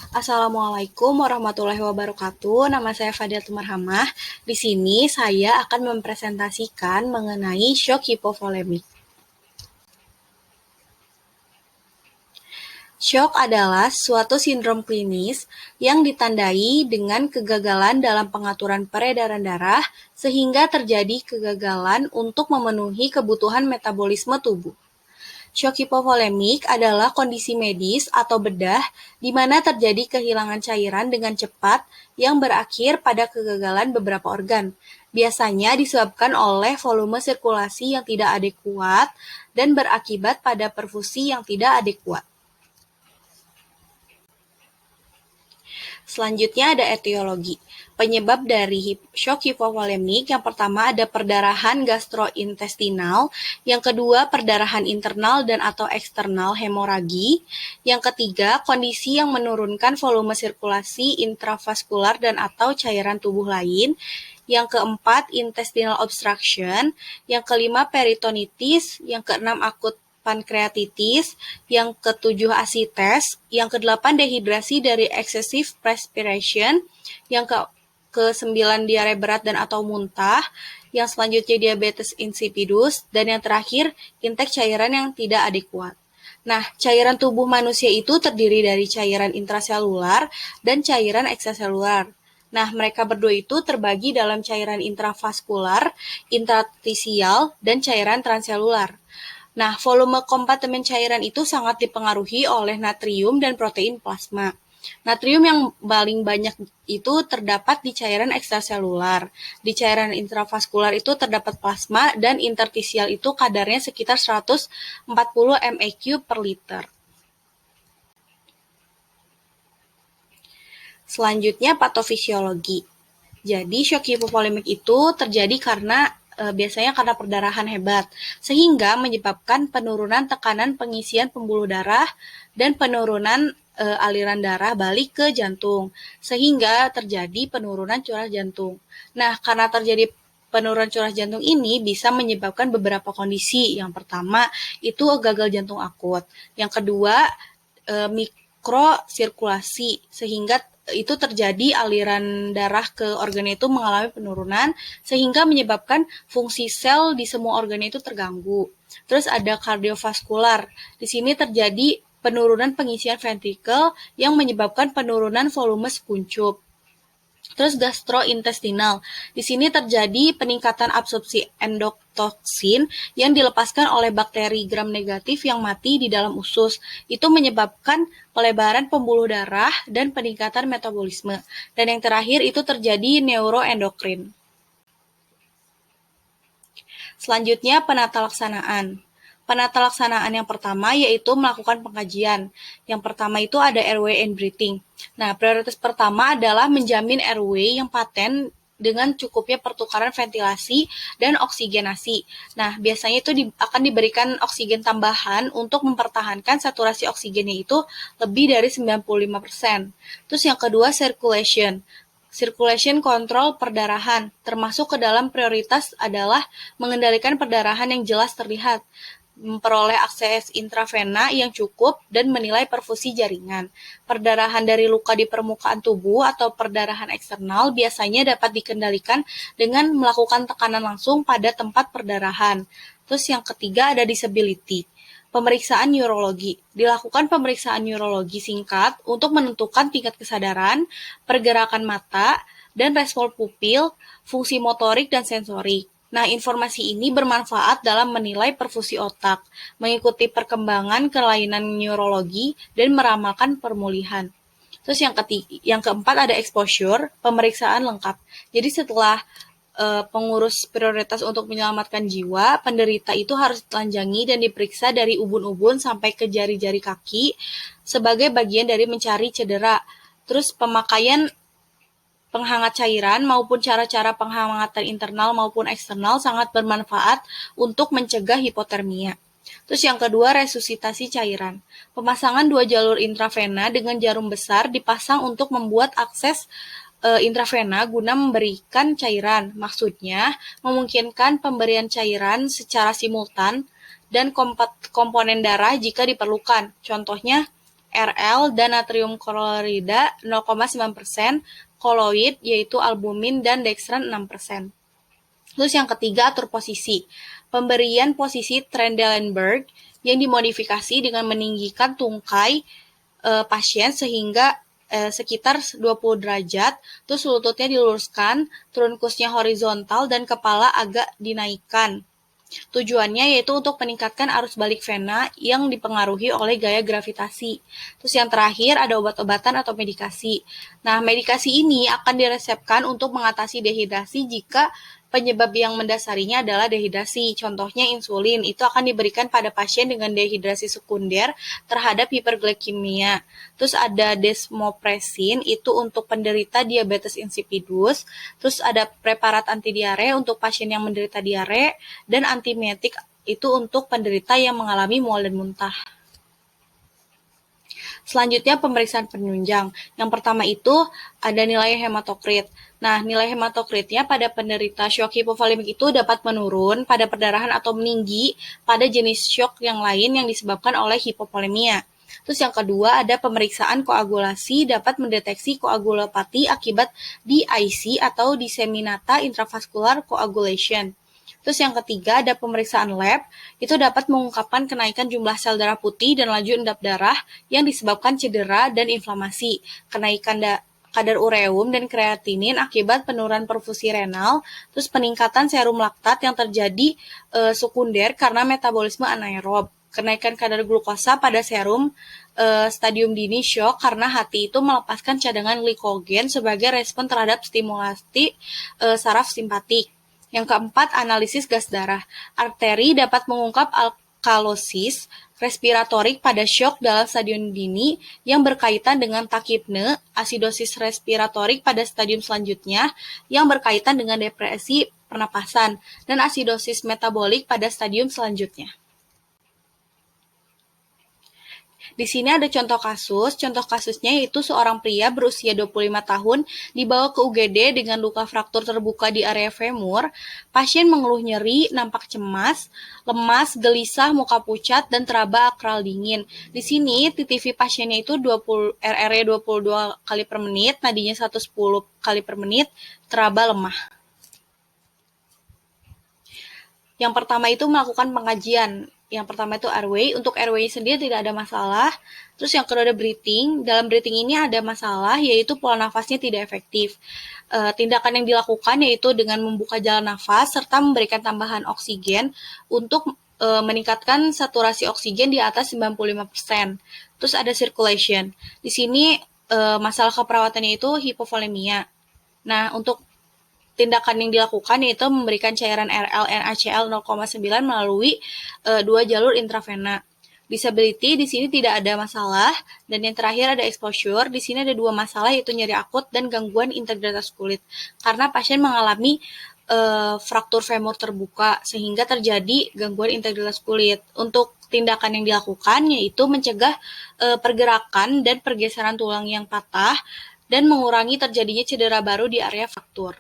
Assalamualaikum warahmatullahi wabarakatuh. Nama saya Fadilatul Marhamah. Di sini saya akan mempresentasikan mengenai shock hipovolemik. Shock adalah suatu sindrom klinis yang ditandai dengan kegagalan dalam pengaturan peredaran darah sehingga terjadi kegagalan untuk memenuhi kebutuhan metabolisme tubuh. Shock hipovolemik adalah kondisi medis atau bedah di mana terjadi kehilangan cairan dengan cepat yang berakhir pada kegagalan beberapa organ. Biasanya disebabkan oleh volume sirkulasi yang tidak adekuat dan berakibat pada perfusi yang tidak adekuat. Selanjutnya ada etiologi. Penyebab dari shock hipovolemik yang pertama ada perdarahan gastrointestinal, yang kedua perdarahan internal dan atau eksternal hemoragi, yang ketiga kondisi yang menurunkan volume sirkulasi intravaskular dan atau cairan tubuh lain, yang keempat intestinal obstruction, yang kelima peritonitis, yang keenam akut pankreatitis, yang ketujuh asites, yang kedelapan dehidrasi dari excessive perspiration, yang ke-9 diare berat dan atau muntah, yang selanjutnya diabetes insipidus, dan yang terakhir intake cairan yang tidak adekuat. Nah, cairan tubuh manusia itu terdiri dari cairan intraselular dan cairan ekstraselular. Nah, mereka berdua itu terbagi dalam cairan intravaskular, intratisial, dan cairan transselular. Nah, volume kompartemen cairan itu sangat dipengaruhi oleh natrium dan protein plasma. Natrium yang paling banyak itu terdapat di cairan ekstraselular. Di cairan intravaskular itu terdapat plasma dan interstisial itu kadarnya sekitar 140 mEq per liter. Selanjutnya patofisiologi. Jadi shock hipovolemik itu terjadi biasanya karena perdarahan hebat, sehingga menyebabkan penurunan tekanan pengisian pembuluh darah dan penurunan aliran darah balik ke jantung, sehingga terjadi penurunan curah jantung. Nah, karena terjadi penurunan curah jantung ini bisa menyebabkan beberapa kondisi. Yang pertama, itu gagal jantung akut. Yang kedua, mikrosirkulasi, sehingga itu terjadi aliran darah ke organ itu mengalami penurunan sehingga menyebabkan fungsi sel di semua organ itu terganggu. Terus ada kardiovaskular. Di sini terjadi penurunan pengisian ventrikel yang menyebabkan penurunan volume sekuncup. Terus gastrointestinal. Di sini terjadi peningkatan absorpsi endotoksin yang dilepaskan oleh bakteri gram negatif yang mati di dalam usus. Itu menyebabkan pelebaran pembuluh darah dan peningkatan metabolisme. Dan yang terakhir itu terjadi neuroendokrin. Selanjutnya penata laksanaan. Penata laksanaan yang pertama yaitu melakukan pengkajian. Yang pertama itu ada airway and breathing. Nah, prioritas pertama adalah menjamin airway yang paten dengan cukupnya pertukaran ventilasi dan oksigenasi. Nah, biasanya itu akan diberikan oksigen tambahan untuk mempertahankan saturasi oksigennya itu lebih dari 95%. Terus yang kedua, circulation. Circulation kontrol perdarahan, termasuk ke dalam prioritas adalah mengendalikan perdarahan yang jelas terlihat, memperoleh akses intravena yang cukup, dan menilai perfusi jaringan. Perdarahan dari luka di permukaan tubuh atau perdarahan eksternal biasanya dapat dikendalikan dengan melakukan tekanan langsung pada tempat perdarahan. Terus yang ketiga ada disability. Pemeriksaan neurologi. Dilakukan pemeriksaan neurologi singkat untuk menentukan tingkat kesadaran, pergerakan mata, dan respon pupil, fungsi motorik dan sensorik. Nah, informasi ini bermanfaat dalam menilai perfusi otak, mengikuti perkembangan kelainan neurologi, dan meramalkan pemulihan. Terus yang keempat ada exposure, pemeriksaan lengkap. Jadi setelah pengurus prioritas untuk menyelamatkan jiwa, penderita itu harus telanjangi dan diperiksa dari ubun-ubun sampai ke jari-jari kaki sebagai bagian dari mencari cedera. Terus pemakaian penghangat cairan maupun cara-cara penghangatan internal maupun eksternal sangat bermanfaat untuk mencegah hipotermia. Terus yang kedua, resusitasi cairan. Pemasangan 2 jalur intravena dengan jarum besar dipasang untuk membuat akses intravena guna memberikan cairan. Maksudnya, memungkinkan pemberian cairan secara simultan dan komponen darah jika diperlukan. Contohnya, Rl, dan natrium klorida 0,9%, koloid yaitu albumin dan dextran 6%. Terus yang ketiga, atur posisi. Pemberian posisi Trendelenburg yang dimodifikasi dengan meninggikan tungkai pasien sehingga sekitar 20 derajat, terus lututnya diluruskan, trunkusnya horizontal, dan kepala agak dinaikkan. Tujuannya yaitu untuk meningkatkan arus balik vena yang dipengaruhi oleh gaya gravitasi. Terus yang terakhir ada obat-obatan atau medikasi. Nah, medikasi ini akan diresepkan untuk mengatasi dehidrasi jika penyebab yang mendasarinya adalah dehidrasi. Contohnya insulin, itu akan diberikan pada pasien dengan dehidrasi sekunder terhadap hiperglikemia. Terus ada desmopresin, itu untuk penderita diabetes insipidus. Terus ada preparat anti diare untuk pasien yang menderita diare, dan antiemetik itu untuk penderita yang mengalami mual dan muntah. Selanjutnya pemeriksaan penunjang. Yang pertama itu ada nilai hematokrit. Nah, nilai hematokritnya pada penderita shock hipovolemik itu dapat menurun pada perdarahan atau meninggi pada jenis shock yang lain yang disebabkan oleh hipovolemia. Terus yang kedua ada pemeriksaan koagulasi dapat mendeteksi koagulopati akibat DIC atau disseminata intravascular coagulation. Terus yang ketiga ada pemeriksaan lab, itu dapat mengungkapkan kenaikan jumlah sel darah putih dan laju endap darah yang disebabkan cedera dan inflamasi, kenaikan kadar ureum dan kreatinin akibat penurunan perfusi renal, terus peningkatan serum laktat yang terjadi sekunder karena metabolisme anaerob, kenaikan kadar glukosa pada serum stadium dini shock karena hati itu melepaskan cadangan glikogen sebagai respon terhadap stimulasi saraf simpatik. Yang keempat, analisis gas darah. Arteri dapat mengungkap alkalosis respiratorik pada shock dalam stadium dini yang berkaitan dengan takipne, asidosis respiratorik pada stadium selanjutnya yang berkaitan dengan depresi pernapasan, dan asidosis metabolik pada stadium selanjutnya. Di sini ada contoh kasus. Contoh kasusnya yaitu seorang pria berusia 25 tahun dibawa ke UGD dengan luka fraktur terbuka di area femur. Pasien mengeluh nyeri, nampak cemas, lemas, gelisah, muka pucat, dan teraba akral dingin. Di sini TTV pasiennya itu RR 22 kali per menit, nadinya 110 kali per menit, teraba lemah. Yang pertama itu melakukan pengajian. Yang pertama itu airway. Untuk airway sendiri tidak ada masalah. Terus yang kedua ada breathing. Dalam breathing ini ada masalah, yaitu pola nafasnya tidak efektif. Tindakan yang dilakukan yaitu dengan membuka jalan nafas serta memberikan tambahan oksigen untuk meningkatkan saturasi oksigen di atas 95%. Terus ada circulation. Di sini masalah keperawatannya itu hipovolemia. Nah, untuk tindakan yang dilakukan yaitu memberikan cairan RL NaCl 0,9 melalui 2 jalur intravena. Disability di sini tidak ada masalah, dan yang terakhir ada exposure. Di sini ada 2 masalah yaitu nyeri akut dan gangguan integritas kulit karena pasien mengalami fraktur femur terbuka sehingga terjadi gangguan integritas kulit. Untuk tindakan yang dilakukan yaitu mencegah pergerakan dan pergeseran tulang yang patah dan mengurangi terjadinya cedera baru di area fraktur.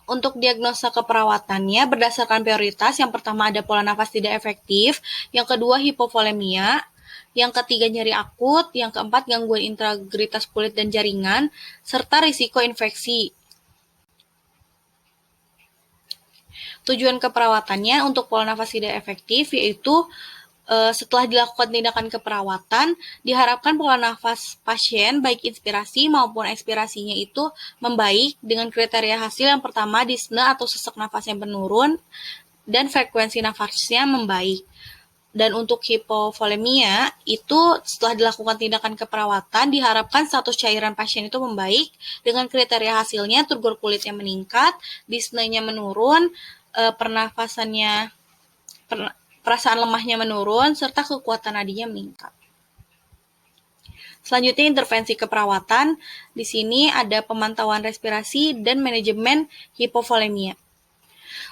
Untuk diagnosa keperawatannya berdasarkan prioritas, yang pertama ada pola nafas tidak efektif, yang kedua hipovolemia, yang ketiga nyeri akut, yang keempat gangguan integritas kulit dan jaringan, serta risiko infeksi. Tujuan keperawatannya untuk pola nafas tidak efektif yaitu setelah dilakukan tindakan keperawatan, diharapkan pola nafas pasien baik inspirasi maupun ekspirasinya itu membaik dengan kriteria hasil yang pertama dyspnea atau sesak nafas yang menurun dan frekuensi nafasnya membaik. Dan untuk hipovolemia itu setelah dilakukan tindakan keperawatan diharapkan status cairan pasien itu membaik dengan kriteria hasilnya turgor kulitnya meningkat, dyspnea-nya menurun, perasaan lemahnya menurun, serta kekuatan nadinya meningkat. Selanjutnya intervensi keperawatan. Di sini ada pemantauan respirasi dan manajemen hipovolemia.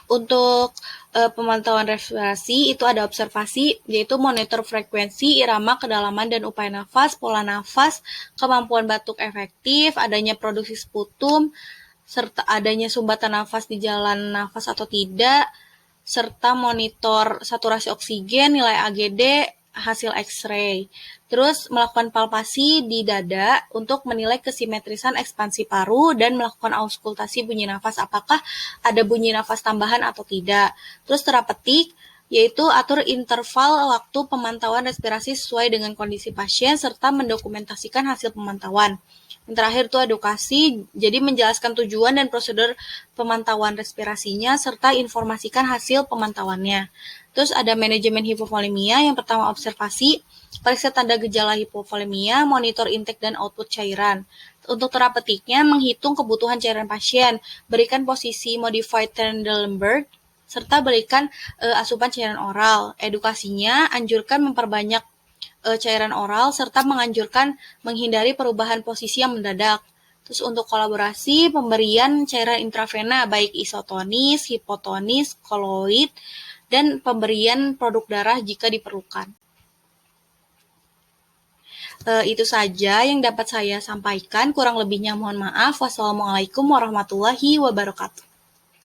Untuk pemantauan respirasi itu ada observasi, yaitu monitor frekuensi, irama, kedalaman, dan upaya nafas, pola nafas, kemampuan batuk efektif, adanya produksi sputum, serta adanya sumbatan nafas di jalan nafas atau tidak, serta monitor saturasi oksigen, nilai AGD, hasil X-ray. Terus melakukan palpasi di dada untuk menilai kesimetrisan ekspansi paru dan melakukan auskultasi bunyi nafas apakah ada bunyi nafas tambahan atau tidak. Terus terapeutik yaitu atur interval waktu pemantauan respirasi sesuai dengan kondisi pasien serta mendokumentasikan hasil pemantauan. Yang terakhir itu edukasi, jadi menjelaskan tujuan dan prosedur pemantauan respirasinya serta informasikan hasil pemantauannya. Terus ada manajemen hipovolemia, yang pertama observasi, periksa tanda gejala hipovolemia, monitor intake dan output cairan. Untuk terapeutiknya, menghitung kebutuhan cairan pasien, berikan posisi modified Trendelenburg, serta berikan asupan cairan oral. Edukasinya, anjurkan memperbanyak cairan oral, serta menganjurkan menghindari perubahan posisi yang mendadak. Terus untuk kolaborasi, pemberian cairan intravena baik isotonis, hipotonis, koloid, dan pemberian produk darah jika diperlukan. Itu saja yang dapat saya sampaikan, kurang lebihnya mohon maaf. Wassalamualaikum warahmatullahi wabarakatuh.